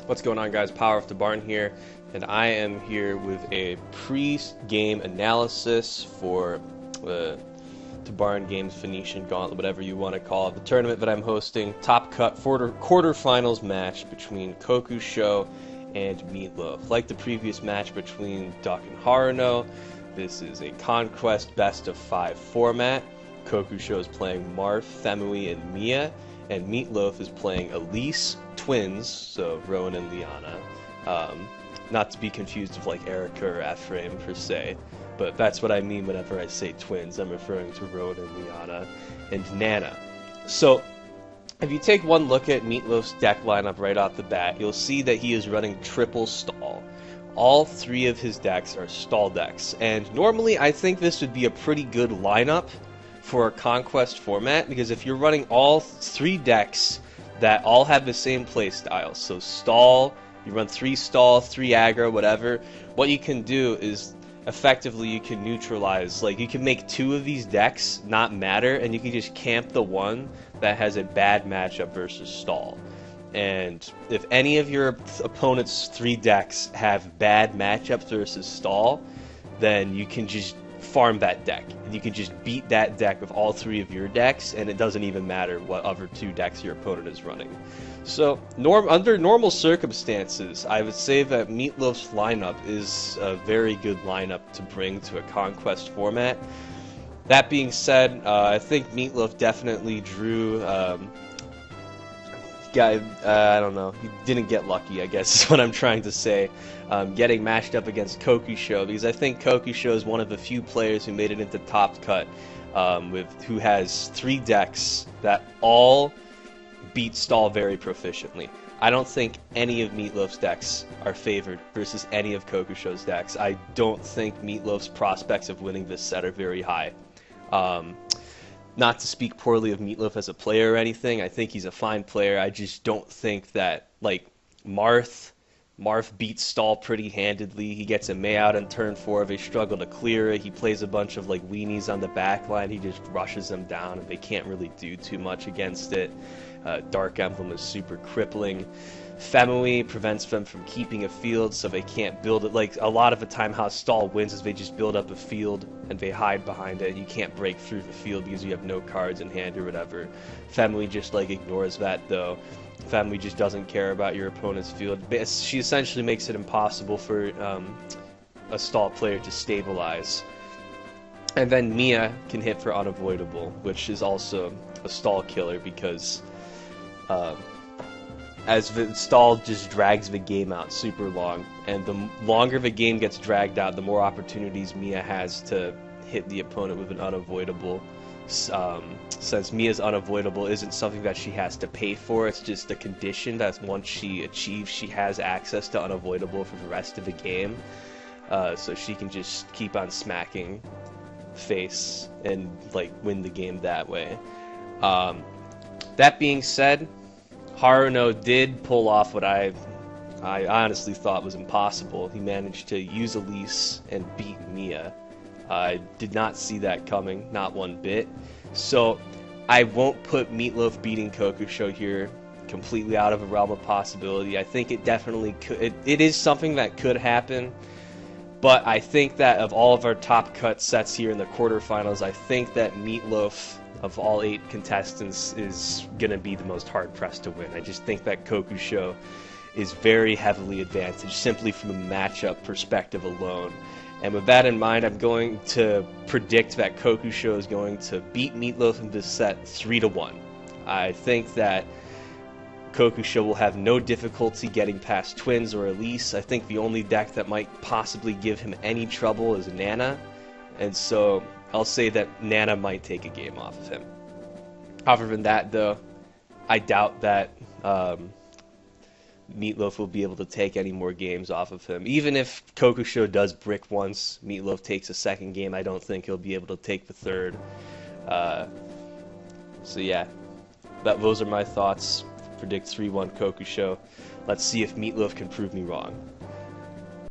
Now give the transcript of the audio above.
What's going on, guys? Power of the Barn here, and I am here with a pre-game analysis for the Barn Games Phoenician Gauntlet, whatever you want to call it, the tournament that I'm hosting. Top cut quarterfinals match between Kokuusho and Meatloaf. Like the previous match between Duck and Haruno, this is a Conquest best of 5 format. Kokuusho is playing Marth, Femui, and Mia, and Meatloaf is playing Elise, twins, so Rowan and Liana. Not to be confused with like Erica or Ephraim per se, but that's what I mean whenever I say twins. I'm referring to Rowan and Liana and Nana. So, if you take one look at Meatloaf's deck lineup right off the bat, you'll see that he is running triple stall. All 3 of his decks are stall decks, and normally I think this would be a pretty good lineup for a Conquest format, because if you're running all 3 decks that all have the same playstyle, so stall, you run 3 stall, 3 aggro, whatever, what you can do is effectively you can neutralize, like you can make 2 of these decks not matter, and you can just camp the one that has a bad matchup versus stall. And if any of your opponent's 3 decks have bad matchups versus stall, then you can just farm that deck. You can just beat that deck with all 3 of your decks, and it doesn't even matter what other 2 decks your opponent is running. So, under normal circumstances, I would say that Meatloaf's lineup is a very good lineup to bring to a Conquest format. That being said, I think Meatloaf definitely drew I don't know, he didn't get lucky, I guess is what I'm trying to say, getting matched up against Kokuusho, because I think Kokuusho is one of the few players who made it into top cut, who has 3 decks that all beat stall very proficiently. I don't think any of Meatloaf's decks are favored versus any of Kokuusho's decks. I don't think Meatloaf's prospects of winning this set are very high. Not to speak poorly of Meatloaf as a player or anything, I think he's a fine player. I just don't think that, like, Marth beats stall pretty handedly. He gets a May out on turn 4, they struggle to clear it. He plays a bunch of, like, weenies on the back line. He just rushes them down, and they can't really do too much against it. Dark Emblem is super crippling. Femui prevents them from keeping a field, so they can't build it. Like, a lot of the time how stall wins is they just build up a field and they hide behind it. You can't break through the field because you have no cards in hand or whatever. Femui just like ignores that though. Femui just doesn't care about your opponent's field. She essentially makes it impossible for a stall player to stabilize. And then Mia can hit for unavoidable, which is also a stall killer because as the stall just drags the game out super long, and the longer the game gets dragged out, the more opportunities Mia has to hit the opponent with an unavoidable. Since Mia's unavoidable isn't something that she has to pay for, it's just a condition that once she achieves, she has access to unavoidable for the rest of the game, so she can just keep on smacking face and like win the game that way. That being said, Haruno did pull off what I honestly thought was impossible. He managed to use Elise and beat Mia. I did not see that coming, not one bit. So I won't put Meatloaf beating Kokuusho here completely out of the realm of possibility. I think it definitely could. It is something that could happen, but I think that of all of our top cut sets here in the quarterfinals, I think that Meatloaf, of all 8 contestants, is going to be the most hard-pressed to win. I just think that Kokuusho is very heavily advantaged simply from a matchup perspective alone. And with that in mind, I'm going to predict that Kokuusho is going to beat Meatloaf in this set 3-1. I think that Kokuusho will have no difficulty getting past Twins or Elise. I think the only deck that might possibly give him any trouble is Nana, and so I'll say that Nana might take a game off of him. Other than that, though, I doubt that Meatloaf will be able to take any more games off of him. Even if Kokuusho does brick once, Meatloaf takes a second game, I don't think he'll be able to take the third. So yeah, those are my thoughts. Predict 3-1 Kokuusho. Let's see if Meatloaf can prove me wrong.